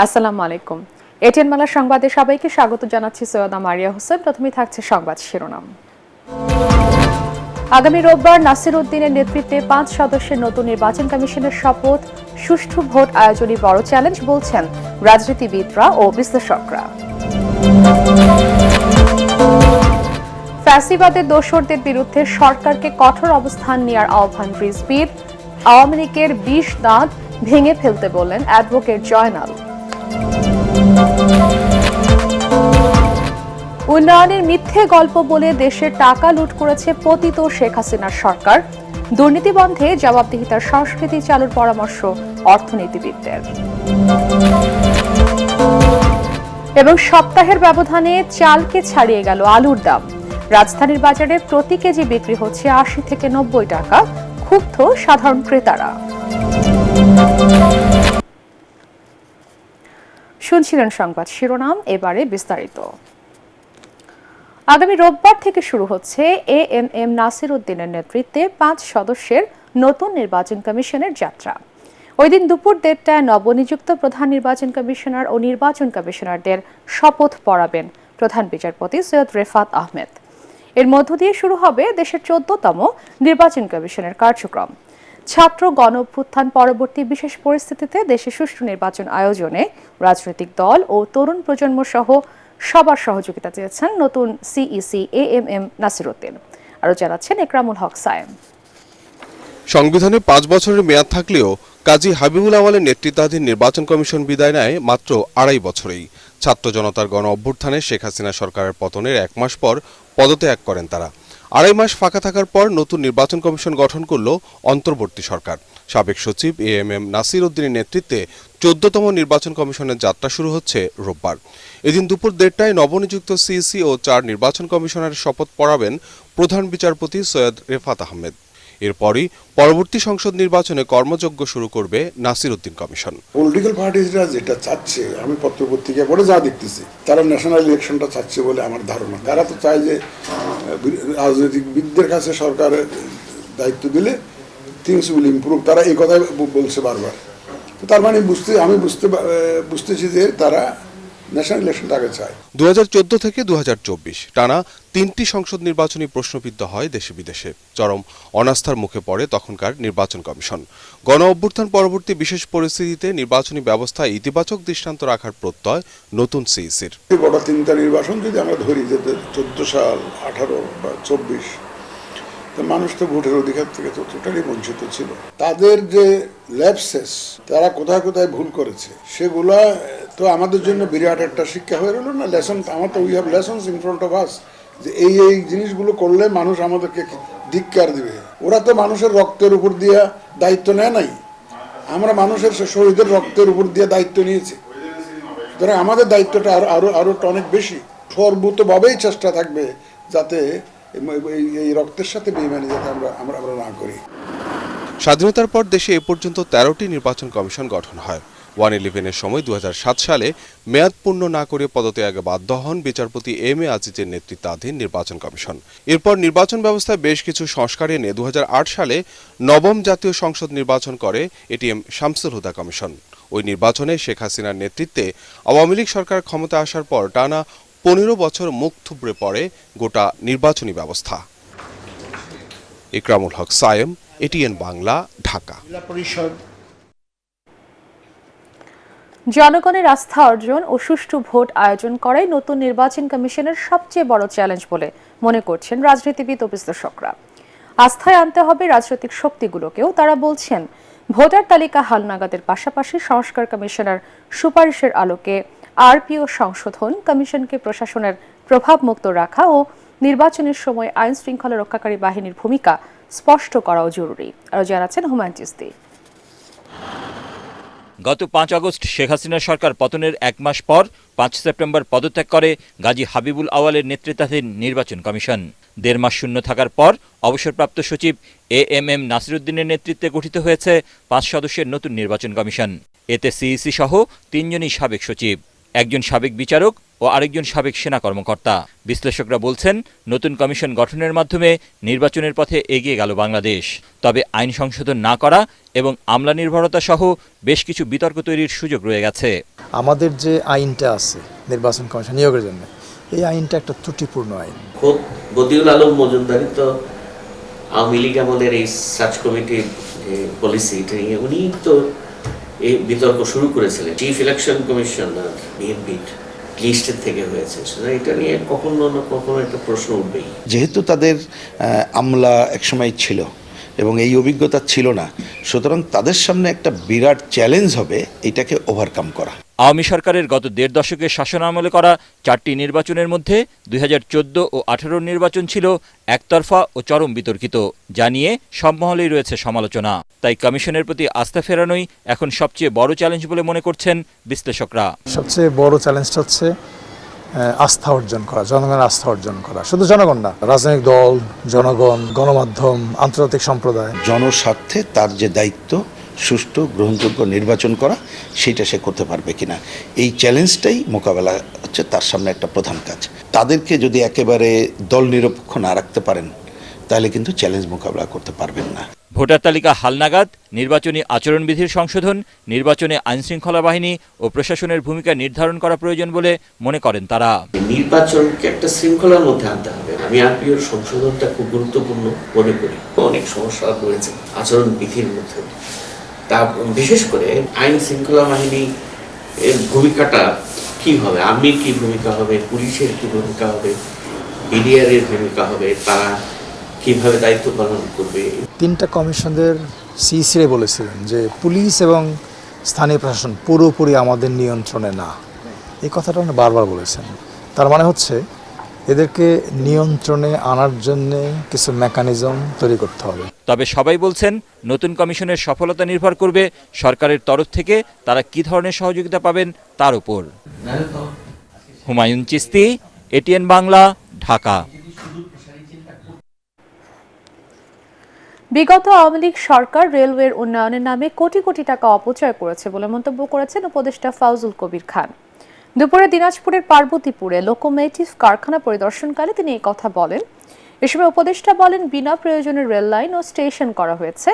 আসসালামু আলাইকুম। এটিএন বাংলা সংবাদে সবাইকে স্বাগত জানাচ্ছি। সৈয়দা মারিয়া হোসেন। প্রথমেই থাকছে সংবাদ শিরোনাম। আগামী রোববার নাসির উদ্দিনের নেতৃত্বে 5 সদস্যের নতুন নির্বাচন কমিশনের শপথ। সুষ্ঠু ভোট আয়োজনই বড় চ্যালেঞ্জ বলছেন রাজনীতিবিদরা ও বিশ্লেষকরা। ফ্যাসিবাদের দোসরদের বিরুদ্ধে সরকারকে কঠোর অবস্থান নেওয়ার আহ্বান রিজভির। আওয়ামী লীগের 20 দাঁত ভেঙে ফেলতে বললেন অ্যাডভোকেট জয়নাল। উন্নয়নের মিথ্যে গল্প বলে দেশের টাকা লুট করেছে পতিত শেখ হাসিনার সরকার। দুর্নীতি বন্ধে জবাবদিহিতার সংস্কৃতি চালুর পরামর্শ অর্থনীতিবিদদের। এবং সপ্তাহের ব্যবধানে চালকে ছাড়িয়ে গেল আলুর দাম। রাজধানীর বাজারে প্রতি কেজি বিক্রি হচ্ছে 80 থেকে 90 টাকা। ক্ষুব্ধ সাধারণ ক্রেতারা। শুনছিলেন সংবাদ শিরোনাম, এবারে বিস্তারিত। আগামী রোববার থেকে শুরু হচ্ছে এএমএম নাসির উদ্দিনের নেতৃত্বে 5 সদস্যের নতুন নির্বাচন কমিশনের যাত্রা। ওই দিন দুপুর 1:30টায় নবনিযুক্ত প্রধান নির্বাচন কমিশনার ও নির্বাচন কমিশনারদের শপথ পড়াবেন প্রধান বিচারপতি সৈয়দ রেফাত আহমেদ। এর মধ্য দিয়ে শুরু হবে দেশের 14তম নির্বাচন কমিশনের কার্যক্রম। ছাত্র গণ অভ্যুত্থান পরবর্তী বিশেষ পরিস্থিতিতে দেশে সুষ্ঠু নির্বাচন আয়োজনে রাজনৈতিক দল ও তরুণ প্রজন্ম সহ সবার সহযোগিতা চেয়েছেন নতুন সিইসি এএমএম নাসির উদ্দিন। আরও জানাচ্ছেন একরামুল হক সায়েম। সংবিধানে 5 বছরের মেয়াদ থাকলেও কাজী হাবিবুল আওয়ালের নেতৃত্বাধীন নির্বাচন কমিশন বিদায় নেয় মাত্র 2.5 বছরেই। ছাত্র জনতার গণ অভ্যুত্থানে শেখ হাসিনা সরকারের পতনের 1 মাস পর পদত্যাগ করেন তারা। 2.5 মাস ফাঁকা থাকার পর নতুন নির্বাচন কমিশন গঠন করল অন্তর্বর্তী সরকার। সাবেক সচিব এএমএম নাসির উদ্দিনের নেতৃত্বে 14তম নির্বাচন কমিশনের যাত্রা শুরু হচ্ছে রোববার। এদিন দুপুর 1:30টায় নবনিযুক্ত সিইসি ও 4 নির্বাচন কমিশনারের শপথ পড়াবেন প্রধান বিচারপতি সৈয়দ রেফাত আহমেদ। এরপরই পরবর্তী সংসদ নির্বাচনে কর্মযজ্ঞ শুরু করবে নাসির উদ্দিন কমিশন। পলিটিক্যাল পার্টিজরা যেটা চাচ্ছে, আমি পত্রপত্রিকা পড়ে যা দেখতেছি, তারা ন্যাশনাল ইলেকশনটা চাচ্ছে বলে আমার ধারণা। তারা তো চায় যে রাজনৈতিকবিদদের কাছে সরকারের দায়িত্ব দিলে থিংস উইল ইমপ্রুভ। তারা এই কথাই বলছে বারবার। তো তার মানে আমি বুঝতেছি যে তারা ন্যাশনাল ইলেকশনটা আগে চায়। 2014 থেকে 2024 টানা 3টি সংসদ নির্বাচনী প্রশ্নবিদ্ধ হয় দেশে বিদেশে। চরম অনাস্থার মুখে পড়ে তখনকার নির্বাচন কমিশন। গণ অভ্যুত্থান পরবর্তী বিশেষ পরিস্থিতিতে নির্বাচনী ব্যবস্থায় ইতিবাচক দৃষ্টান্ত রাখার প্রত্যয় নতুন সিইসির। বড় 3টা নির্বাচন যদি আমরা ধরি, যে 14 সাল, 18 বা 24, তো মানুষ তো ভোটের অধিকার থেকে তো টোটালি বঞ্চিত ছিল। তাদের যে ল্যাপসেস, তারা কোথায় কোথায় ভুল করেছে, সেগুলা তো আমাদের জন্য বিরাট একটা শিক্ষা হয়ে রইল না, লেসন। আমার তো we have lessons in front of us, যে এই জিনিসগুলো করলে মানুষ আমাদেরকে ধিক্কার দিবে। ওরা তো মানুষের রক্তের উপর দিয়ে দায়িত্ব নেয় নাই, আমরা মানুষের শহীদের রক্তের উপর দিয়ে দায়িত্ব নিয়েছি। সুতরাং আমাদের দায়িত্বটা আরো অনেক বেশি। সর্বতভাবেই চেষ্টা থাকবে যাতে এই রক্তের সাথে বেইমানি যাতে আমরা না করি। স্বাধীনতার পর দেশে এ পর্যন্ত 13টি নির্বাচন কমিশন গঠন হয়। 111-এর সময় 2007 সালে মেয়াদ পূর্ণ না করে পদত্যাগে বাধ্য হন বিচারপতি এম এ আজিজের নেতৃত্বাধীন নির্বাচন কমিশন। এরপর নির্বাচন ব্যবস্থায় বেশ কিছু সংস্কার এনে 2008 সালে নবম জাতীয় সংসদ নির্বাচন করে এটিএম শামসুল হুদা কমিশন। ওই নির্বাচনে শেখ হাসিনার নেতৃত্বে আওয়ামী লীগ সরকার ক্ষমতা আসার পর টানা 15 বছর মুখ থুবড়ে পড়ে গোটা নির্বাচনী ব্যবস্থা। একরামুল হক সায়েম, এটিএন বাংলা, ঢাকা। জনগণের আস্থা অর্জন ও সুষ্ঠু ভোট আয়োজন করাই নতুন নির্বাচন কমিশনের সবচেয়ে বড় চ্যালেঞ্জ বলে মনে করছেন রাজনীতিবিদ ও বিশ্লেষকরা। আস্থায় আনতে হবে রাজনৈতিক শক্তিগুলোকেও। তারা বলছেন, ভোটার তালিকা হালনাগাদের পাশাপাশি সংস্কার কমিশনের সুপারিশের আলোকে আরপিও সংশোধন, কমিশনকে প্রশাসনের প্রভাবমুক্ত রাখা ও নির্বাচনের সময় আইন শৃঙ্খলা রক্ষাকারী বাহিনীর ভূমিকা স্পষ্ট করাও জরুরি। আরও জানাচ্ছেন হুমায়ুন চিস্তি। গত 5 আগস্ট শেখ হাসিনা সরকার পতনের 1 মাস পর 5 সেপ্টেম্বর পদত্যাগ করে গাজী হাবিবুল আওয়ালের নেতৃত্বাধীন নির্বাচন কমিশন। 1.5 মাস শূন্য থাকার পর অবসরপ্রাপ্ত সচিব এএমএম নাসির উদ্দিনের নেতৃত্বে গঠিত হয়েছে 5 সদস্যের নতুন নির্বাচন কমিশন। এতে সিইসি সহ 3 জনই সাবেক সচিব। একজন সাবেক বিচারক ও আরেকজন সাবেক সেনা কর্মকর্তা। বিশ্লেষকরা বলছেন, নতুন কমিশন গঠনের মাধ্যমে নির্বাচনের পথে এগিয়ে গেল বাংলাদেশ। তবে আইন সংশোধন না করা এবং আমলা নির্ভরতা সহ বেশ কিছু বিতর্ক তৈরির সুযোগ রয়ে গেছে। আমাদের যে আইনটা আছে নির্বাচন কমিশন নিয়োগের জন্য, এই আইনটা একটা ত্রুটিপূর্ণ আইন। খুব বদিউল আলম মজুমদারি তো আওয়ামী লীগ আমলের এই সার্চ কমিটির পলিসি নিয়ে উনি তো এই বিতর্ক শুরু করেছিলেন। চিফ ইলেকশন কমিশনার বিএনপির লিস্টের থেকে হয়েছে, এটা নিয়ে কখনো না কখনো একটা প্রশ্ন উঠবেই। যেহেতু তাদের আমলা একসময় ছিল এবং এই অভিজ্ঞতা ছিল না, সুতরাং তাদের সামনে একটা বিরাট চ্যালেঞ্জ হবে এটাকে ওভারকাম করা। আওয়ামী সরকারের গত দেড় দশকের শাসনামলে করা 4টি নির্বাচনের মধ্যে 2014 ও 18 নির্বাচন ছিল একতরফা ও চরম বিতর্কিত, যা নিয়ে সব মহলেই রয়েছে সমালোচনা। তাই কমিশনের প্রতি আস্থা ফেরানোই এখন সবচেয়ে বড় চ্যালেঞ্জ বলে মনে করছেন বিশ্লেষকরা। সবচেয়ে বড় চ্যালেঞ্জটা হচ্ছে আস্থা অর্জন করা, জনগণের আস্থা অর্জন করা। শুধু জনগণ না, রাজনৈতিক দল, জনগণ, গণমাধ্যম, আন্তর্জাতিক সম্প্রদায়। জনস্বার্থে তার যে দায়িত্ব সুষ্ঠু গ্রহণযোগ্য নির্বাচন করা, সেটা সে করতে পারবে কিনা, এই চ্যালেঞ্জটাই মোকাবেলা হচ্ছে তার সামনে একটা প্রধান কাজ। তাদেরকে যদি একেবারে দল নিরপেক্ষ না রাখতে পারেন, তাহলে কিন্তু চ্যালেঞ্জ মোকাবেলা করতে পারবেন না। ভোটার তালিকা হালনাগাদ, নির্বাচনী আচরণবিধির সংশোধন, নির্বাচনে আইনশৃঙ্খলা বাহিনী ও প্রশাসনের ভূমিকা নির্ধারণ করা প্রয়োজন বলে মনে করেন তারা। নির্বাচনকে একটা শৃঙ্খলার মধ্যে আনতে হবে। আমি আরপিওর সংশোধনটা খুব গুরুত্বপূর্ণ মনে করি। অনেক সমস্যা রয়েছে আচরণবিধির মধ্যে, তা বিশেষ করে আইন শৃঙ্খলা বাহিনী এর ভূমিকাটা কি হবে, আর্মির কি ভূমিকা হবে, পুলিশের কি ভূমিকা হবে, বিডিআর এর ভূমিকা হবে, তারা কিভাবে দায়িত্ব পালন করবে। 3টা কমিশনের সিইসিরা বলেছিলেন যে পুলিশ এবং স্থানীয় প্রশাসন পুরোপুরি আমাদের নিয়ন্ত্রণে না। এই কথাটা উনি বারবার বলেছেন। তার মানে হচ্ছে এদেরকে নিয়ন্ত্রণে আনার জন্য কিছু মেকানিজম তৈরি করতে হবে। তবে সবাই বলছেন, নতুন কমিশনের সফলতা নির্ভর করবে সরকারের তরফ থেকে তারা কি ধরনের সহযোগিতা পাবেন তার উপর। হুমায়ুন চিস্তি, এটিএন বাংলা, ঢাকা। বিগত আওয়ামী লীগ সরকার রেলওয়ের উন্নয়নের নামে কোটি কোটি টাকা অপচয় করেছে বলে মন্তব্য করেছেন উপদেষ্টা ফাউজুল কবির খান। দুপুরে দিনাজপুরের পার্বতীপুরে লোকোমোটিভ কারখানা পরিদর্শনকালে তিনি এই কথা বলেন। এ সময় উপদেষ্টা বলেন, বিনা প্রয়োজনে রেল লাইন ও স্টেশন করা হয়েছে।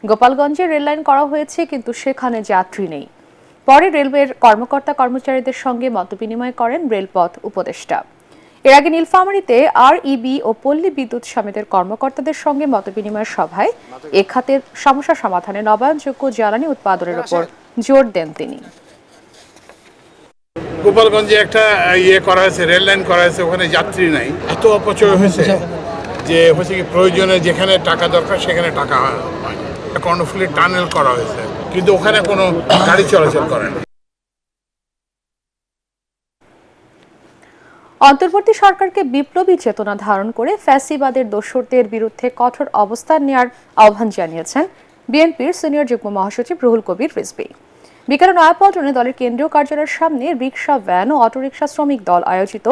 গোপালগঞ্জে রেল লাইন করা হয়েছে, কিন্তু সেখানে যাত্রী নেই। পরে রেলওয়ের কর্মকর্তা কর্মচারীদের সঙ্গে মতবিনিময় করেন রেলপথ উপদেষ্টা। এর আগে নীলফামারীতে আরইবি ও পল্লী বিদ্যুৎ সমিতির কর্মকর্তাদের সঙ্গে মতবিনিময় সভায় এ খাতের সমস্যা সমাধানে নবায়নযোগ্য জ্বালানি উৎপাদনের উপর জোর দেন তিনি। গোপালগঞ্জে একটা করা হয়েছে, রেল লাইন করা হয়েছে, ওখানে যাত্রী নাই, এত অপচয় হয়েছে যে হচ্ছে কি প্রয়োজনে যেখানে টাকা দরকার সেখানে টাকা হয়। কর্ণফুলী টানেল করা হয়েছে, কিন্তু ওখানে কোনো গাড়ি চলাচল করে না। অন্তর্বর্তী সরকারকে বিপ্লবী চেতনা ধারণ করে ফ্যাসিবাদের দোসরদের বিরুদ্ধে কঠোর অবস্থান নেওয়ার আহ্বান জানিয়েছেন বিএনপির সিনিয়র যুগ্ম মহাসচিব রুহুল কবির রিজভী। বিকেলে নয়াপল্টনে দলের কেন্দ্রীয় কার্যালয়ের সামনে রিকশা, ভ্যান ও অটোরিকশা শ্রমিক দল আয়োজিত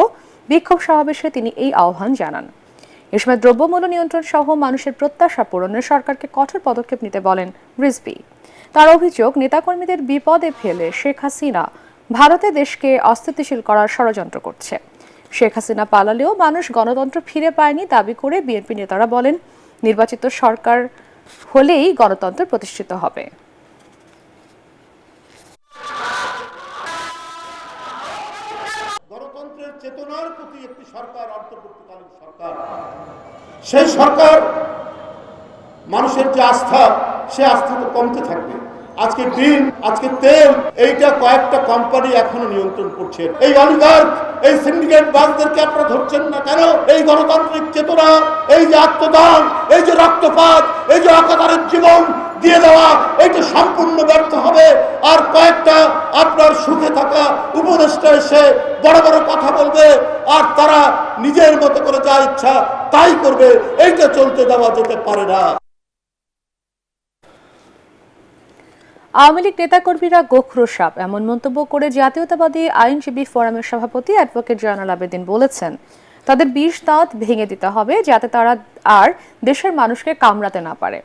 বিক্ষোভ সমাবেশে তিনি এই আহ্বান জানান। এ সময় দ্রব্যমূল্য নিয়ন্ত্রণ সহ মানুষের প্রত্যাশা পূরণে সরকারকে কঠোর পদক্ষেপ নিতে বলেন রিজভী। তার অভিযোগ, নেতাকর্মীদের বিপদে ফেলে শেখ হাসিনা ভারতে দেশকে অস্থিতিশীল করার ষড়যন্ত্র করছে। শেখ হাসিনা পালালেও মানুষ গণতন্ত্র ফিরে পায়নি দাবি করে বিএনপি নেতারা বলেন, নির্বাচিত সরকার হলেই গণতন্ত্র প্রতিষ্ঠিত হবে। গণতন্ত্রের চেতনার প্রতি একটি সরকার, অন্তর্বর্তীকালীন সরকার, সেই সরকার মানুষের যে আস্থা, সে আস্থা তো কমতে থাকবে। আজকে ডিম, আজকে তেল, এইটা কয়েকটা কোম্পানি এখনো নিয়ন্ত্রণ করছে। এই অলিগার্ক, এই সিন্ডিকেট বাসদেরকে আপনারা ধরছেন না কেন? এই গণতান্ত্রিক চেতনা, এই যে আত্মদান, এই যে রক্তপাত, এই যে একাধারের জীবন দিয়ে দেওয়া, এইটা সম্পূর্ণ ব্যর্থ হবে। আর কয়েকটা আপনার সুখে থাকা উপদেষ্টা এসে বড় বড় কথা বলবে, আর তারা নিজের মতো করে যা ইচ্ছা তাই করবে। এইটা চলতে দেওয়া যেতে পারে না। আওয়ামী লীগ নেতাকর্মীরা গোখরো সাপ, এমন মন্তব্য করে জাতীয়তাবাদী আইনজীবী ফোরামের সভাপতি অ্যাডভোকেট জয়নাল আবেদিন বলেছেন, তাদের 20 দাঁত ভেঙে দিতে হবে যাতে তারা আর দেশের মানুষকে কামড়াতে না পারে।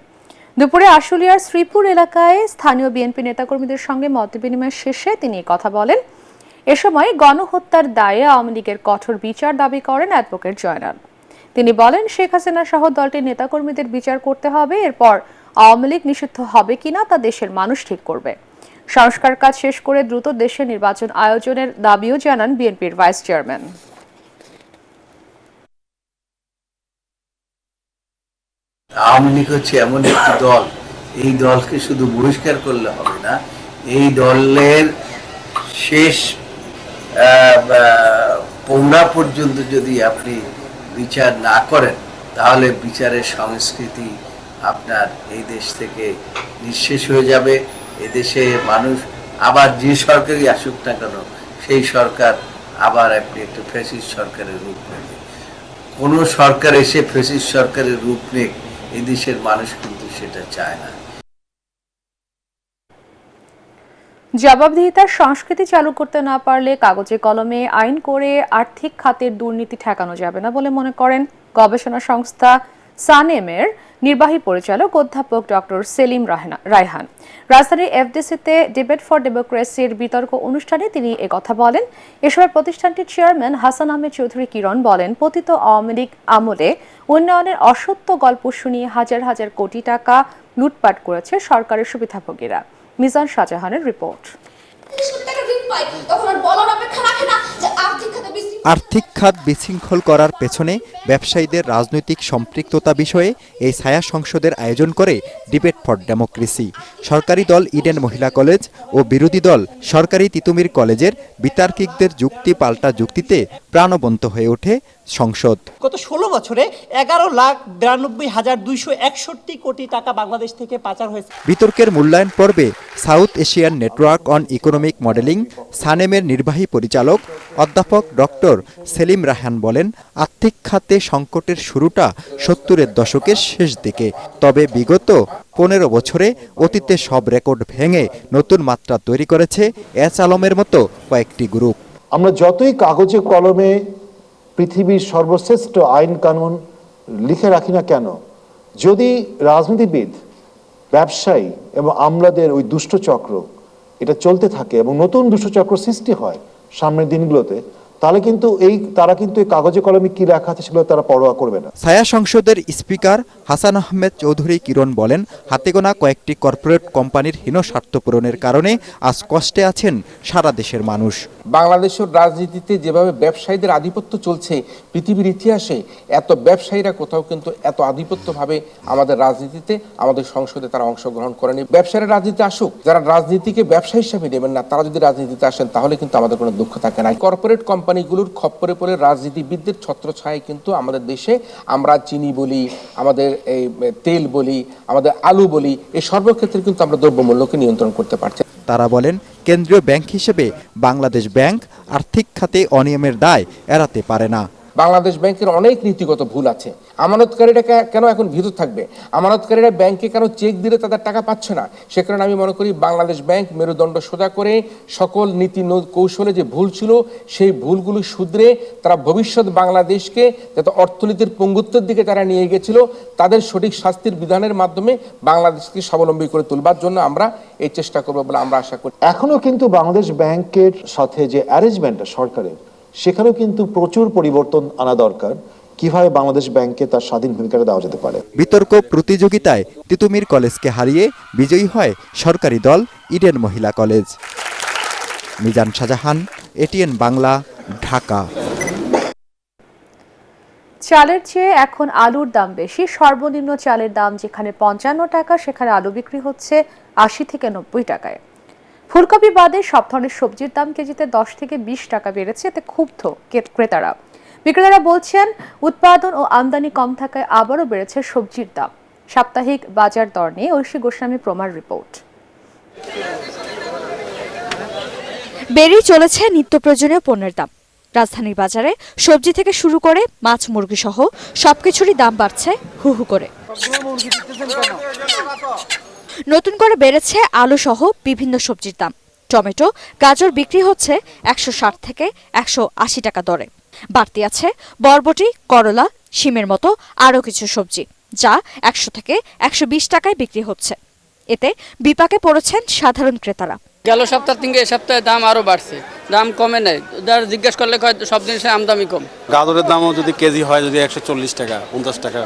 দুপুরে আশুলিয়ার শ্রীপুর এলাকায় স্থানীয় বিএনপি নেতাকর্মীদের সঙ্গে মতবিনিময় শেষে তিনি কথা বলেন। এ সময় গণহত্যার দায়ে আওয়ামী লীগের কঠোর বিচার দাবি করেন অ্যাডভোকেট জয়নাল। তিনি বলেন, শেখ হাসিনা সহ দলটির নেতাকর্মীদের বিচার করতে হবে, এরপর আওয়ামী লীগ নিষিদ্ধ হবে কিনা তা দেশের মানুষ ঠিক করবে। সংস্কার কাজ শেষ করে দ্রুত দেশে নির্বাচন আয়োজনের দাবিও জানান বিএনপির ভাইস চেয়ারম্যান। আওয়ামী লীগ হচ্ছে এমন একটি দল, এই দলকে শুধু বহিষ্কার করলে হবে না, এই দলের শেষ পোংরা পর্যন্ত যদি আপনি বিচার না করেন, তাহলে বিচারের সংস্কৃতি আপনার এই দেশ থেকে নিঃশেষ হয়ে যাবে। এদেশে মানুষ আবার যে সরকারই আসুক না কেন, সেই সরকার আবার আপনি একটা ফ্যাসিস্ট সরকারের রূপ নেবে। কোনো সরকার এসে ফ্যাসিস্ট সরকারের রূপ নেক, এই দেশের মানুষ কিন্তু সেটা চায় না। জবাবদিহিতার সংস্কৃতি চালু করতে না পারলে কাগজে কলমে আইন করে আর্থিক খাতের দুর্নীতি ঠেকানো যাবে না বলে মনে করেন গবেষণা সংস্থা সানেমের নির্বাহী পরিচালক অধ্যাপক ডক্টর সেলিম রায়হান। রাজধানীর এফডিসিতে ডিবেট ফর ডেমোক্রেসির বিতর্ক অনুষ্ঠানে তিনি একথা বলেন। এ সময় প্রতিষ্ঠানটির চেয়ারম্যান হাসান আহমেদ চৌধুরী কিরণ বলেন, পতিত আওয়ামী লীগ আমলে উন্নয়নের অসত্য গল্প শুনিয়ে হাজার হাজার কোটি টাকা লুটপাট করেছে সরকারের সুবিধাভোগীরা। মিজান শাহজাহানের রিপোর্ট। আর্থিক খাত বিশৃঙ্খল করার পেছনে ব্যবসায়ীদের রাজনৈতিক সম্পৃক্ততা বিষয়ে এই ছায়া সংসদের আয়োজন করে ডিবেট ফর ডেমোক্রেসি। সরকারি দল ইডেন মহিলা কলেজ ও বিরোধী দল সরকারি তিতুমির কলেজের বিতার্কিকদের যুক্তি পাল্টা যুক্তিতে প্রাণবন্ত হয়ে ওঠে সংসদ। গত 16 বছরে 11,92,261 কোটি টাকা বাংলাদেশ থেকে পাচার হয়েছে। বিতর্কের মূল্যায়ন পর্বে south Asian network on economic modelling সানেমের নির্বাহী পরিচালক অধ্যাপক ডক্টর সেলিম রায়হান বলেন, আর্থিক খাতে সংকটের শুরুটা 70-এর দশকের শেষ দিকে। তবে বিগত 15 বছরে অতীতে সব রেকর্ড ভেঙে নতুন মাত্রা তৈরি করেছে এস আলমের মতো কয়েকটি গ্রুপ। আমরা যতই কাগজে কলমে পৃথিবীর সর্বশ্রেষ্ঠ আইন কানুন লিখে রাখি না কেন, যদি রাজনীতিবিদ, ব্যবসায়ী এবং আমলাদের ওই দুষ্ট চক্র এটা চলতে থাকে এবং নতুন দুষ্ট চক্র সৃষ্টি হয় সামনের দিনগুলোতে, তাহলে কিন্তু তারা কিন্তু এই কাগজে কলমে কি লেখা আছে সেগুলো তারা পরোয়া করবে না। ছায়া সংসদের স্পিকার হাসান আহমেদ চৌধুরী কিরণ বলেন, হাতে গোনা কয়েকটি কর্পোরেট কোম্পানির হীন স্বার্থ পূরণের কারণে আজ কষ্টে আছেন সারা দেশের মানুষ। বাংলাদেশের রাজনীতিতে যেভাবে ব্যবসায়ীদের আধিপত্য চলছে, পৃথিবীর ইতিহাসে এত ব্যবসায়ীরা কোথাও কিন্তু এত আধিপত্যভাবে আমাদের রাজনীতিতে, আমাদের সংসদে তারা অংশগ্রহণ করেনি। ব্যবসায়ীরা রাজনীতি আসুক, যারা রাজনীতিকে ব্যবসা হিসাবে নেবেন না, তারা যদি রাজনীতিতে আসেন তাহলে কিন্তু আমাদের কোনো দুঃখ থাকে না। কর্পোরেট কোম্পানিগুলোর খপ্পরে পড়ে রাজনীতিবিদদের ছত্রছায়ায় কিন্তু আমাদের দেশে আমরা চিনি বলি, আমাদের এই তেল বলি, আমাদের আলু বলি, এই সর্বক্ষেত্রে কিন্তু আমরা দ্রব্যমূল্যকে নিয়ন্ত্রণ করতে পারছি। তারা বলেন, কেন্দ্রীয় ব্যাংক হিসেবে বাংলাদেশ ব্যাংক আর্থিক খাতে অনিয়মের দায় এড়াতে পারে না। বাংলাদেশ ব্যাংকের অনেক নীতিগত ভুল আছে। আমানতকারীরা কেন এখন ভীত থাকবে? আমানতকারীরা ব্যাংকে কেন চেক দিলে তাদের টাকা পাচ্ছে না? সে কারণে আমি মনে করি বাংলাদেশ ব্যাংক মেরুদণ্ড সোজা করে সকল নীতি কৌশলে যে ভুল ছিল সেই ভুলগুলো শুধরে তারা ভবিষ্যৎ বাংলাদেশকে যাতে অর্থনীতির পঙ্গুত্বের দিকে তারা নিয়ে গেছিল, তাদের সঠিক শাস্তির বিধানের মাধ্যমে বাংলাদেশকে স্বাবলম্বী করে তুলবার জন্য আমরা এই চেষ্টা করবো বলে আমরা আশা করি। এখনো কিন্তু বাংলাদেশ ব্যাংকের সাথে যে অ্যারেঞ্জমেন্টটা সরকারের, সেখানেও কিন্তু প্রচুর পরিবর্তন আনা দরকার। কিভাবে বাংলাদেশ ব্যাংকে তার স্বাধীন ভূমিকাটা দেওয়া যেতে পারে। বিতর্ক প্রতিযোগিতায় তিতুমির কলেজকে হারিয়ে বিজয়ী হয় সরকারি দল ইডেন মহিলা কলেজ। মিজান শাহজাহান, এটিএন বাংলা, ঢাকা। চালের চেয়ে এখন আলুর দাম বেশি। সর্বনিম্ন চালের দাম যেখানে 55 টাকা, সেখানে আলু বিক্রি হচ্ছে 80 থেকে 90 টাকায়। ফুলকপি বাদে সব ধরনের সবজির দাম কেজিতে 10 থেকে 20 টাকা বেড়েছে। এতে ক্ষুব্ধ ক্রেতারা। বিক্রেতারা বলছেন, উৎপাদন ও আমদানি কম থাকায় আবারও বেড়েছে সবজির দাম। সাপ্তাহিক বাজার দর নিয়ে ঐশী গোস্বামী প্রমার রিপোর্ট। বেড়েই চলেছে নিত্য প্রয়োজনীয় পণ্যের দাম। রাজধানীর বাজারে সবজি থেকে শুরু করে মাছ, মুরগি সহ সবকিছুরই দাম বাড়ছে হু হু করে। নতুন করে বেড়েছে আলু সহ বিভিন্ন সবজির দাম। টমেটো, গাজর বিক্রি হচ্ছে 160 থেকে 180 টাকা দরে। বাড়তি আছে বরবটি, করলা, শিমের মতো আরও কিছু সবজি, যা 100 থেকে 120 টাকায় বিক্রি হচ্ছে। এতে বিপাকে পড়েছেন সাধারণ ক্রেতারা। গেল সপ্তাহ থেকে এ সপ্তাহে দাম আরো বাড়ছে। দাম কমে নাই, ওদের জিজ্ঞেস করলে কয় সব জিনিসের আমদামি কম। গাজরের দামও যদি কেজি হয় যদি 140 টাকা 50 টাকা,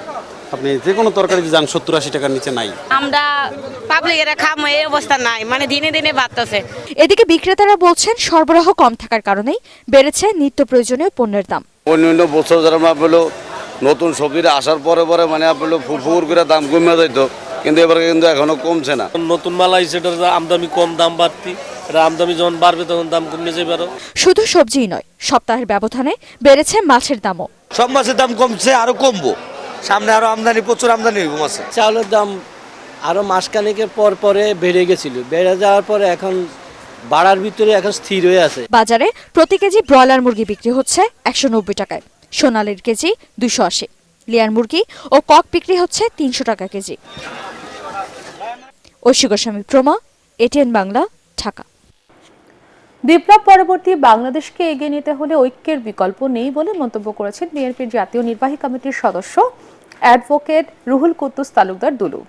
আপনি যে কোনো তরকারি যান 70-80 টাকার নিচে নাই। আমরা পাবলিকেরা খামো এই অবস্থা নাই, মানে দিনে দিনে বাড়তেছে। এদিকে বিক্রেতারা বলছেন সরবরাহ কম থাকার কারণেই বেড়েছে নিত্য প্রয়োজনীয় পণ্যের দাম। অন্যান্য বছর যারা আপনার নতুন সবজিটা আসার পরে পরে মানে আপনার ফুরফুর করে দাম কমে যেত, কিন্তু এবারে কিন্তু এখনো কমছে না। নতুন মাল আইছে, এটার আমদানি কম, দাম বাড়তি। এটা আমদানি যখন বাড়বে তখন দাম কমে যাবে। আরো শুধু সবজিই নয়, সপ্তাহের ব্যবধানে বেড়েছে মাছের দামও। সব মাছের দাম কমছে, আরো কমবো, সামনে আরো আমদানি, প্রচুর আমদানি হইব মাছে। চাউলের দাম আরো মাসখানেকের পর পরে বেড়ে গেছিল, বেড়ে যাওয়ার পরে এখন বাড়ার ভিতরে এখন স্থির হয়ে আছে। বাজারে প্রতি কেজি ব্রয়লার মুরগি বিক্রি হচ্ছে 190 টাকায়, সোনালীর কেজি 280, লেয়ার মুরগি ও কক বিক্রি হচ্ছে 300 টাকা কেজি। ঐশী গোস্বামী প্রমা, এটিএন বাংলা, ঢাকা। বিপ্লব পরবর্তী বাংলাদেশকে এগিয়ে নিতে হলে ঐক্যের বিকল্প নেই বলে মন্তব্য করেছেন বিএনপির জাতীয় নির্বাহী কমিটির সদস্য অ্যাডভোকেট রুহুল কুদ্দুস তালুকদার দুলু।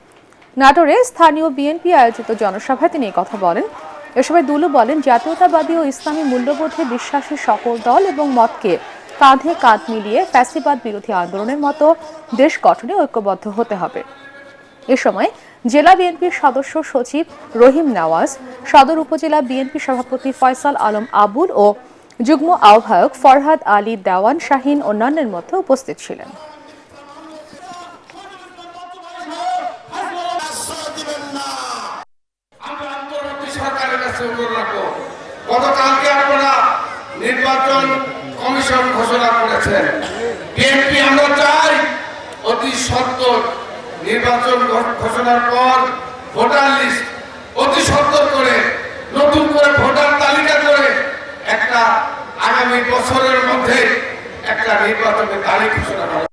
নাটোরে স্থানীয় বিএনপি আয়োজিত জনসভায় তিনি কথা বলেন। এ সময় দুলু বলেন, জাতীয়তাবাদী ও ইসলামী মূল্যবোধে বিশ্বাসী সকল দল এবং মতকে কাঁধে কাঁধ মিলিয়ে ফ্যাসিবাদ বিরোধী আন্দোলনের মতো দেশ গঠনে ঐক্যবদ্ধ হতে হবে। এ সময় জেলা বিএনপির সদস্য সচিব রহিম নওয়াজ, সদর উপজেলা বিএনপি সভাপতি ফয়সাল আলম আবুল ও যুগ্ম আহ্বায়ক ফরহাদ আলী দেওয়ান শাহিন অন্যান্যের মধ্যে উপস্থিত ছিলেন। গতকালকে আপনারা নির্বাচন কমিশন ঘোষণা করেছেন। বিএনপি আমরা চাই অতি সত্বর নির্বাচন ঘোষণার পর ভোটার লিস্ট অতি সত্বর করে নতুন করে ভোটার তালিকা করে একটা আগামী বছরের মধ্যে একটা নির্বাচনের তারিখ ঘোষণা করা।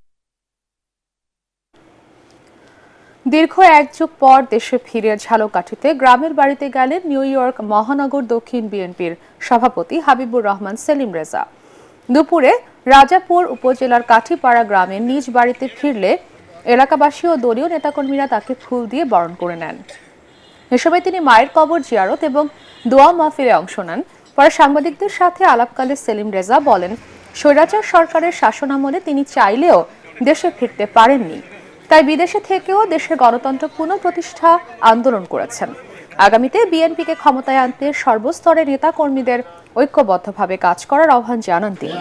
দীর্ঘ এক যুগ পর দেশে ফিরে ঝালকাঠিতে গ্রামের বাড়িতে গেলেন নিউ ইয়র্ক মহানগর দক্ষিণ বিএনপির সভাপতি হাবিবুর রহমান সেলিম রেজা। দুপুরে রাজাপুর উপজেলার কাঠিপাড়া গ্রামের নিজ বাড়িতে ফিরলে এলাকাবাসী ও দলীয় নেতাকর্মীরা তাকে ফুল দিয়ে বরণ করে নেন। এ সময় তিনি মায়ের কবর জিয়ারত এবং দোয়া মাহফিলে অংশ নেন। পরে সাংবাদিকদের সাথে আলাপকালে সেলিম রেজা বলেন, স্বৈরাচার সরকারের শাসনামলে তিনি চাইলেও দেশে ফিরতে পারেননি, তাই বিদেশে থেকেও দেশের গণতন্ত্র পুনঃপ্রতিষ্ঠা আন্দোলন করেছেন। আগামীতে বিএনপিকে ক্ষমতায় আনতে সর্বস্তরের নেতা কর্মীদের ঐক্যবদ্ধভাবে কাজ করার আহ্বান জানান তিনি।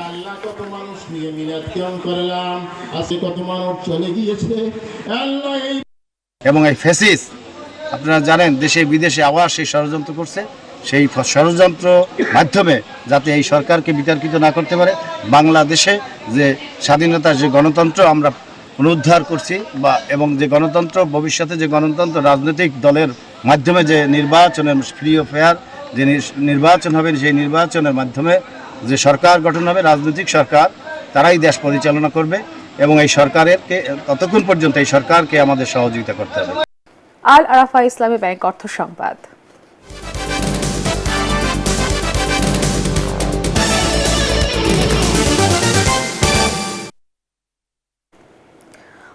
এবং এই ফ্যাসিস আপনারা জানেন দেশে বিদেশে আবার সেই ষড়যন্ত্র করছে, সেই ষড়যন্ত্র মাধ্যমে যাতে এই সরকারকে বিতর্কিত না করতে পারে, বাংলাদেশে যে স্বাধীনতার যে গণতন্ত্র আমরা পুনরুদ্ধার করছি বা এবং যে গণতন্ত্র ভবিষ্যতে যে গণতন্ত্র রাজনৈতিক দলের মাধ্যমে যে নির্বাচনের ফ্রি ও ফেয়ার যে নির্বাচন হবে, সেই নির্বাচনের মাধ্যমে যে সরকার গঠন হবে, রাজনৈতিক সরকার, তারাই দেশ পরিচালনা করবে এবং এই সরকারকে ততক্ষণ পর্যন্ত এই সরকারকে আমাদের সহযোগিতা করতে হবে। আল আরাফা ইসলামী ব্যাংক অর্থ সংবাদ।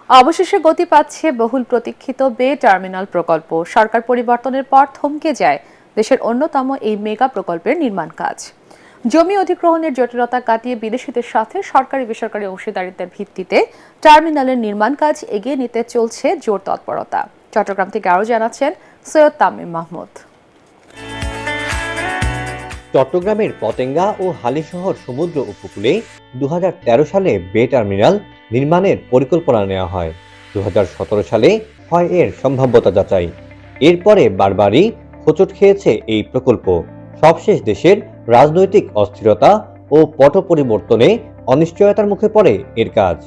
অবশেষে গতি পাচ্ছে বহুল প্রতীক্ষিত বে টার্মিনাল প্রকল্প। সরকার পরিবর্তনের পর থমকে যায় দেশের অন্যতম এই মেগা প্রকল্পের নির্মাণ কাজ। জমি অধিগ্রহণের জটিলতা কাটিয়ে বিদেশিদের সাথে সরকারি বেসরকারি অংশীদারিত্বের ভিত্তিতে টার্মিনালের নির্মাণ কাজ এগিয়ে নিতে চলছে জোর তৎপরতা। চট্টগ্রাম থেকে আরও জানাচ্ছেন সৈয়দ তামিম মাহমুদ। চট্টগ্রামের পতেঙ্গা ও হালিশহর সমুদ্র উপকূলে 2013 সালে বে টার্মিনাল নির্মাণের পরিকল্পনা নেওয়া হয়। 2017 সালে হয় এর সম্ভাব্যতা যাচাই। এরপরে বারবারই হোঁচট খেয়েছে এই প্রকল্প। সবশেষ দেশের রাজনৈতিক অস্থিরতা ও পট পরিবর্তনে অনিশ্চয়তার মুখে পড়ে এর কাজ।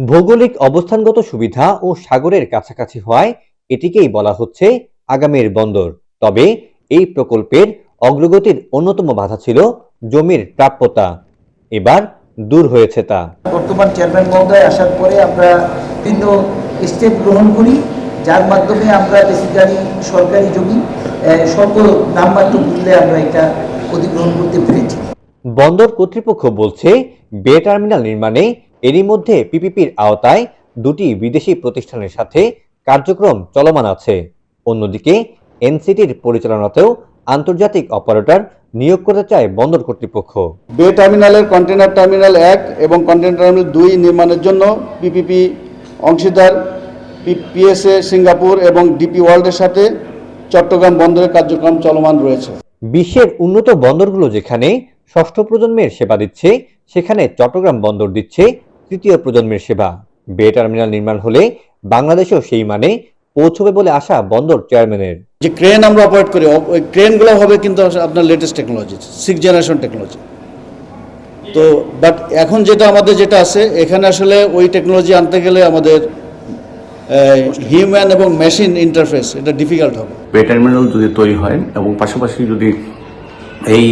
ভৌগোলিক অবস্থানগত সুবিধা ও সাগরের কাছাকাছি হওয়ায় এটিকেই বলা হচ্ছে আগামীর বন্দর। তবে এই প্রকল্পের অগ্রগতির অন্যতম বাধা ছিল জমির প্রাপ্যতা। এবার দূর হয়েছে তা। বর্তমান চেয়ারম্যান মহোদয় আসার পরে আমরা বিভিন্ন স্টেপ গ্রহণ করি, যার মাধ্যমে আমরা বেসিক্যালি সরকারি জমি স্বল্প নামমাত্র মূল্যে আমরা এটা অধিগ্রহণ করতে পেরেছি। বন্দর কর্তৃপক্ষ বলছে বে টার্মিনাল নির্মাণে এরই মধ্যে পিপিপির আওতায় দুটি বিদেশি প্রতিষ্ঠানের সাথে কার্যক্রম চলমান আছে। অন্যদিকে এনসিটির পরিচালনাতেও আন্তর্জাতিক অপারেটর নিয়োগ করতে চায় বন্দর কর্তৃপক্ষ। বে টার্মিনালের কন্টেনার টার্মিনাল 1 এবং কন্টেনার টার্মিনাল 2 নির্মাণের জন্য পিপিপি অংশীদার পিএসএ সিঙ্গাপুর এবং ডিপি ওয়ার্ল্ডের সাথে চট্টগ্রাম বন্দরের কার্যক্রম চলমান রয়েছে। বিশ্বের উন্নত বন্দরগুলো যেখানে ষষ্ঠ প্রজন্মের সেবা দিচ্ছে, সেখানে চট্টগ্রাম বন্দর দিচ্ছে তৃতীয় প্রজন্মের সেবা। বে টার্মিনাল নির্মাণ হলে বাংলাদেশেও সেই মানে পৌঁছবে বলে আশা বন্দর চেয়ারম্যানের। যে ক্রেন আমরা অপারেট করি, ওই ক্রেনগুলো হবে কিন্তু আপনার latest technology, 6th generation technology. তো বাট এখন আমাদের যেটা আছে, এখানে আসলে ওই টেকনোলজি আনতে গেলে আমাদের হিউম্যান এবং মেশিন ইন্টারফেস এটা ডিফিকাল্ট হবে। বে টার্মিনাল যদি তৈরি হয় এবং পাশাপাশি যদি এই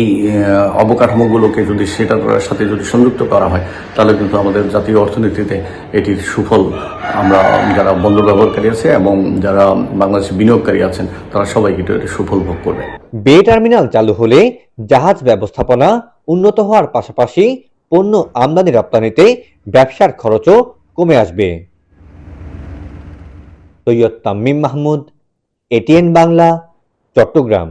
অবকাঠামোগুলোকে যদি সেটার সাথে যদি সংযুক্ত করা হয়, তাহলে কিন্তু আমাদের জাতীয় অর্থনীতিতে এটির সুফল আমরা যারা বন্দর ব্যবহারকারী আছে এবং যারা বাংলাদেশে বিনিয়োগকারী আছেন তারা সবাই কিন্তু এটির সুফল ভোগ করবে। বে টার্মিনাল চালু হলে জাহাজ ব্যবস্থাপনা উন্নত হওয়ার পাশাপাশি পণ্য আমদানি রপ্তানিতে ব্যবসার খরচও কমে আসবে। সৈয়দ তামিম মাহমুদ, এটিএন বাংলা, চট্টগ্রাম।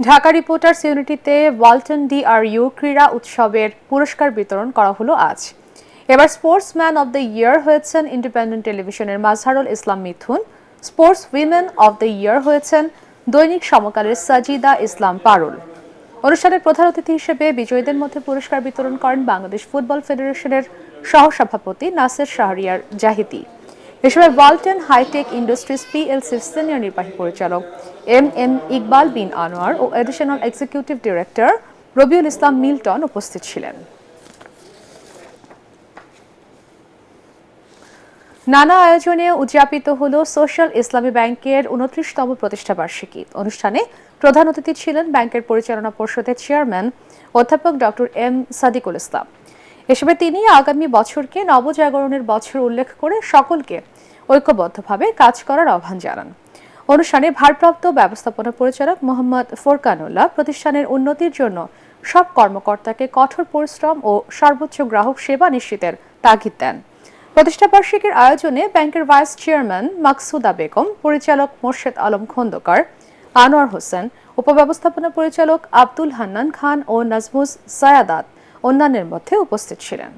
ঢাকা রিপোর্টার্স ইউনিটিতে ওয়ালটন ডিআরইউ ক্রীড়া উৎসবের পুরস্কার বিতরণ করা হলো আজ। এবার স্পোর্টসম্যান অব দ্য ইয়ার হয়েছেন ইন্ডিপেন্ডেন্ট টেলিভিশনের Mazharul Islam Mithun, sports women of the year হয়েছেন দৈনিক সমকালের সাজিদা ইসলাম পারুল। অনুষ্ঠানের প্রধান অতিথি হিসেবে বিজয়ীদের মধ্যে পুরস্কার বিতরণ করেন বাংলাদেশ ফুটবল ফেডারেশনের সহসভাপতি নাসের শাহরিয়ার জাহিদি। এ সময় ওয়ালটন হাইটেক ইন্ডাস্ট্রিজ পিএলসির সিনিয়র নির্বাহী পরিচালক এম ইকবাল বিন আনোয়ার ও additional executive director Rabiul Islam Milton উপস্থিত ছিলেন। নানা আয়োজনে উদযাপিত হল সোশ্যাল ইসলামী ব্যাংকের 29তম প্রতিষ্ঠাবার্ষিকী। অনুষ্ঠানে প্রধান অতিথি ছিলেন ব্যাংকের পরিচালনা পর্ষদের চেয়ারম্যান অধ্যাপক ডক্টর এম সাদিকুল ইসলাম। এসবে তিনি আগামী বছরকে নবজাগরণের বছর উল্লেখ করে সকলকে ঐক্যবদ্ধভাবে কাজ করার আহ্বান জানান। অনুষ্ঠানে ভারপ্রাপ্ত ব্যবস্থাপনা পরিচালক মোহাম্মদ ফোরকানুল্লাহ প্রতিষ্ঠানের উন্নতির জন্য সব কর্মকর্তাকে কঠোর পরিশ্রম ও সর্বোচ্চ গ্রাহক সেবা নিশ্চিতের তাগিদ দেন। প্রতিষ্ঠাবার্ষিকীর আয়োজনে ব্যাংকের ভাইস চেয়ারম্যান মাকসুদা বেগম, পরিচালক মোর্শেদ আলম খন্দকার, আনোয়ার হোসেন, উপব্যবস্থাপনা পরিচালক আব্দুল হান্নান খান ও নাজমুস সায়াদাত অন্যান্যের মধ্যে উপস্থিত ছিলেন।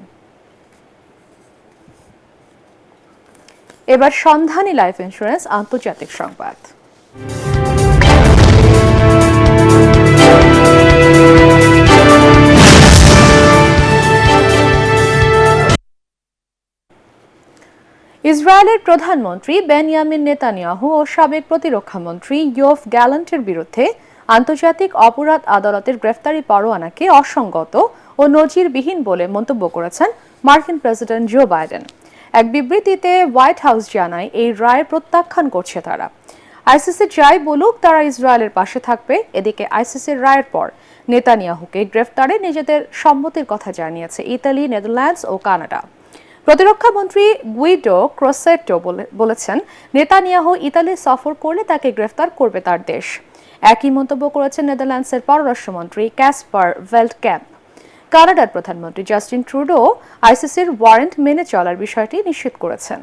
এবার সন্ধানী লাইফ ইন্স্যুরেন্স আন্তর্জাতিক সংবাদ। ইসরায়েলের প্রধানমন্ত্রী বেনিয়ামিন নেতানিয়াহু ও সাবেক প্রতিরক্ষামন্ত্রী ইয়োভ গ্যালান্টের বিরুদ্ধে আন্তর্জাতিক অপরাধ আদালতের গ্রেফতারি পরোয়ানাকে অসঙ্গত ও নজিরবিহীন বলে মন্তব্য করেছেন মার্কিন প্রেসিডেন্ট জো বাইডেন। এক বিবৃতিতে হোয়াইট হাউস জানায় এই রায় প্রত্যাখ্যান করছে তারা। আইসিসি যাই বলুক, তারা ইসরায়েলের পাশে থাকবে। এদিকে আইসিসির রায়ের পর নেতানিয়াহুকে গ্রেফতারে নিজেদের সম্মতির কথা জানিয়েছে ইতালি, নেদারল্যান্ডস ও কানাডা। প্রতিরক্ষামন্ত্রী গুইডো ক্রোসেটো বলেছেন, নেতানিয়াহু ইতালি সফর করলে তাকে গ্রেফতার করবে তার দেশ। একই মন্তব্য করেছেন নেদারল্যান্ডসের পররাষ্ট্রমন্ত্রী ক্যাসপার ভেল্টক্যাম্প। কানাডার প্রধানমন্ত্রী জাস্টিন ট্রুডো আইসিসির ওয়ারেন্ট মেনে চলার বিষয়টি নিশ্চিত করেছেন।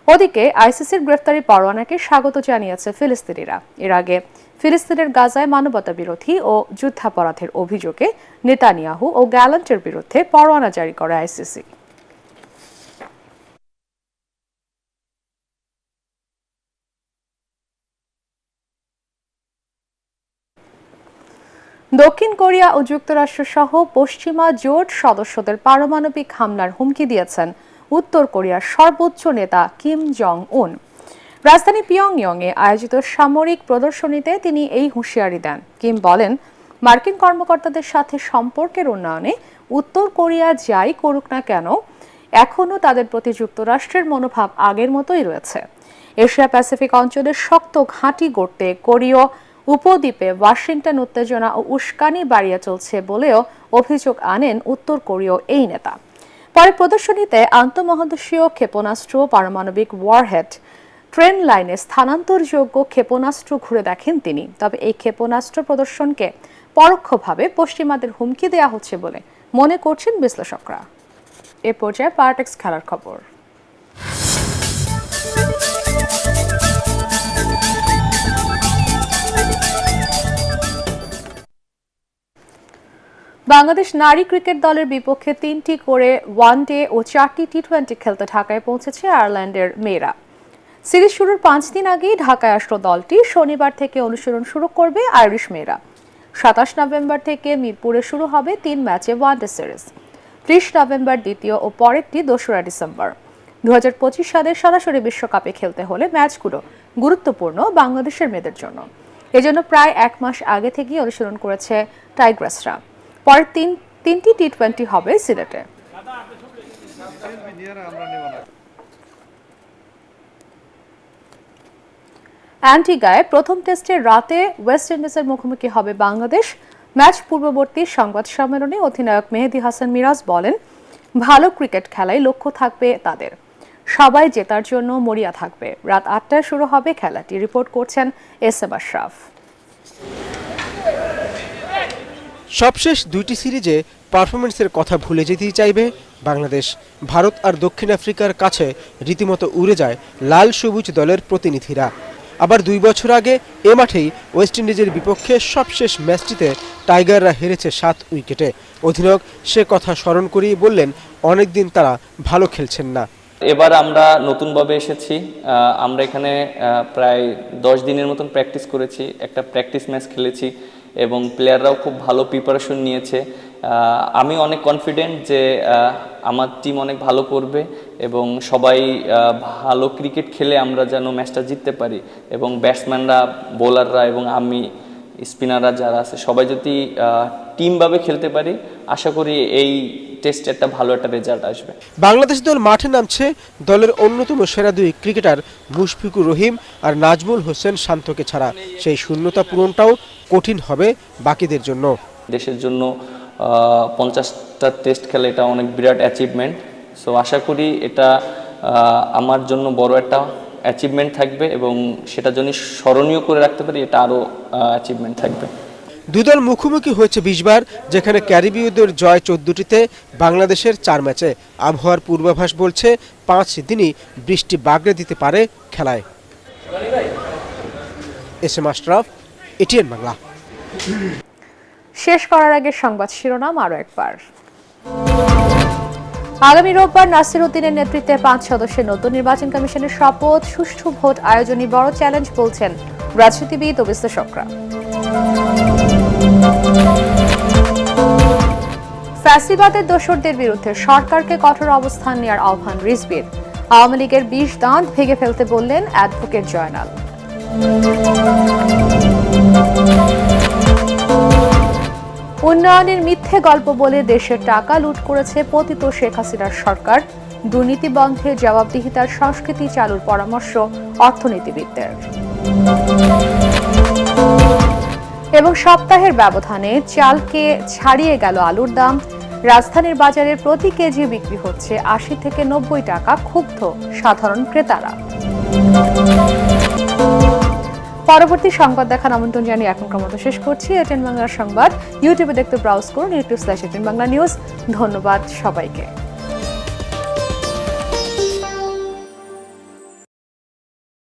ওদিকে আইসিসির গ্রেফতারি পরোয়ানাকে স্বাগত জানিয়েছে ফিলিস্তিনিরা। এর আগে ফিলিস্তিনের গাজায় মানবতা বিরোধী ও যুদ্ধাপরাধের অভিযোগে নেতানিয়াহু ও গ্যালান্টের বিরুদ্ধে পরোয়ানা জারি করে আইসিসি। দক্ষিণ কোরিয়া ও যুক্তরাষ্ট্র সহ পশ্চিমা জোট সদস্যদের পারমাণবিক হামলার হুমকি দিয়েছেন উত্তর কোরিয়ার সর্বোচ্চ নেতা কিম জং উন। রাজধানী পিয়ংইয়ংয়ে আয়োজিত সামরিক প্রদর্শনীতে তিনি এই হুঁশিয়ারি দেন। কিম বলেন, মার্কিন কর্মকর্তাদের সাথে সম্পর্কের উন্নয়নে উত্তর কোরিয়া যাই করুক না কেন, এখনও তাদের প্রতি যুক্তরাষ্ট্রের মনোভাব আগের মতোই রয়েছে। এশিয়া প্যাসিফিক অঞ্চলের শক্ত ঘাঁটি গড়তে কোরীয় উপদ্বীপে ওয়াশিংটন উত্তেজনা ও উস্কানি বাড়িয়ে চলছে বলেও অভিযোগ আনেন উত্তর কোরীয় এই নেতা। পরে প্রদর্শনীতে আন্তঃমহাদেশীয় ক্ষেপণাস্ত্র, পারমাণবিক ওয়ারহেড, ট্রেন লাইনে স্থানান্তরযোগ্য ক্ষেপণাস্ত্র ঘুরে দেখেন তিনি। তবে এই ক্ষেপণাস্ত্র প্রদর্শনকে পরোক্ষভাবে পশ্চিমাদের হুমকি দেওয়া হচ্ছে বলে মনে করছেন বিশ্লেষকরা। এ পর্যায়ে পার্টেক্স খেলার খবর। বাংলাদেশ নারী ক্রিকেট দলের বিপক্ষে 3টি করে ওয়ানডে ও 4টি টি20 খেলতে ঢাকায় পৌঁছেছে আয়ারল্যান্ডের মেয়েরা। সিরিজ শুরুর 5 দিন আগেই ঢাকায় আসলো দলটি। শনিবার থেকে অনুশীলন শুরু করবে আইরিশ মেয়েরা। 27 নভেম্বর থেকে মিরপুরে শুরু হবে 3 ম্যাচে ওয়ানডে সিরিজ। 30 নভেম্বর দ্বিতীয় ও পরেরটি 2রা ডিসেম্বর। 2025 সালের সরাসরি বিশ্বকাপে খেলতে হলে ম্যাচগুলো গুরুত্বপূর্ণ বাংলাদেশের মেয়েদের জন্য। এজন্য প্রায় 1 মাস আগে থেকেই অনুশীলন করেছে টাইগ্রেসরা। পরের তিনটি টি20 হবে সিলেটে। অ্যান্টিগায় প্রথম টেস্টের রাতে ওয়েস্ট ইন্ডিজের মুখোমুখি হবে বাংলাদেশ। ম্যাচ পূর্ববর্তী সংবাদ সম্মেলনে অধিনায়ক মেহেদী হাসান মিরাজ বলেন, ভালো ক্রিকেট খেলায় লক্ষ্য থাকবে তাদের, সবাই জেতার জন্য মরিয়া থাকবে। রাত 8টায় শুরু হবে খেলাটি। রিপোর্ট করছেন এসএম আশরাফ। সবশেষ 2টি সিরিজে পারফরমেন্সের কথা ভুলে যেতেই চাইবে বাংলাদেশ। ভারত আর দক্ষিণ আফ্রিকার কাছে রীতিমতো উড়ে যায় লাল সবুজ দলের প্রতিনিধিরা। আবার 2 বছর আগে এ মাঠেই ওয়েস্ট ইন্ডিজের বিপক্ষে সবশেষ ম্যাচটিতে টাইগাররা হেরেছে 7 উইকেটে। অধিনায়ক সে কথা স্মরণ করিয়ে বললেন, অনেকদিন তারা ভালো খেলছেন না। এবার আমরা নতুনভাবে এসেছি। আমরা এখানে প্রায় 10 দিনের মতন প্র্যাকটিস করেছি, একটা প্র্যাকটিস ম্যাচ খেলেছি এবং প্লেয়াররাও খুব ভালো প্রিপারেশন নিয়েছে। আমি অনেক কনফিডেন্ট যে আমার টিম অনেক ভালো করবে এবং সবাই ভালো ক্রিকেট খেলে আমরা যেন ম্যাচটা জিততে পারি এবং ব্যাটসম্যানরা, বোলাররা এবং আমি স্পিনাররা যারা আছে সবাই যদি টিমভাবে খেলতে পারি, আশা করি এই টেস্টে একটা ভালো একটা রেজাল্ট আসবে। বাংলাদেশ দল মাঠে নামছে দলের অন্যতম সেরা 2 ক্রিকেটার মুশফিকুর রহিম আর নাজমুল হোসেন শান্তকে ছাড়া। সেই শূন্যতা পূরণটাও কঠিন হবে বাকিদের জন্য। দেশের জন্য 50টা টেস্ট খেলা এটা অনেক বিরাট অ্যাচিভমেন্ট। সো আশা করি এটা আমার জন্য বড় একটা অ্যাচিভমেন্ট থাকবে এবং সেটা যদি স্মরণীয় করে রাখতে পারি, এটা আরও অ্যাচিভমেন্ট থাকবে। 2 দল মুখোমুখি হয়েছে 20 বার, যেখানে ক্যারিবীয়দের জয় 14টিতে, বাংলাদেশের 4 ম্যাচে। আবহাওয়ার পূর্বাভাস বলছে 5 দিনই বৃষ্টি বাগড়ে দিতে পারে খেলায়। SM Ashraf, ATN Bangla. শেষ করার আগে সংবাদ শিরোনাম আরো একবার। আগামী রোববার নাসির উদ্দিনের নেতৃত্বে 5 সদস্যের নতুন নির্বাচন কমিশনের শপথ। সুষ্ঠু ভোট আয়োজনই বড় চ্যালেঞ্জ বলছেন রাজনীতিবিদ ও বিশ্লেষকরা। ফ্যাসিবাদের দোসরদের বিরুদ্ধে সরকারকে কঠোর অবস্থান নেওয়ার আহ্বান রিজভির। আওয়ামী লীগের 20 দাঁত ভেঙে ফেলতে বললেন অ্যাডভোকেট জয়নাল। উন্নয়নের মিথ্যে গল্প বলে দেশের টাকা লুট করেছে পতিত শেখ হাসিনার সরকার। দুর্নীতি বন্ধে জবাবদিহিতার সংস্কৃতি চালুর পরামর্শ অর্থনীতিবিদদের। এবং সপ্তাহের ব্যবধানে চালকে ছাড়িয়ে গেল আলুর দাম। রাজধানীর বাজারে প্রতি কেজি বিক্রি হচ্ছে 80 থেকে 90 টাকা। ক্ষুব্ধ সাধারণ ক্রেতারা। পরবর্তী সংবাদ দেখার আমন্ত্রণ জানিয়ে এখনকার মতো শেষ করছি। এটিএন বাংলার সংবাদ ইউটিউবে দেখতে ব্রাউজ করুন, youtube/এটিএন বাংলা নিউজ। ধন্যবাদ সবাইকে।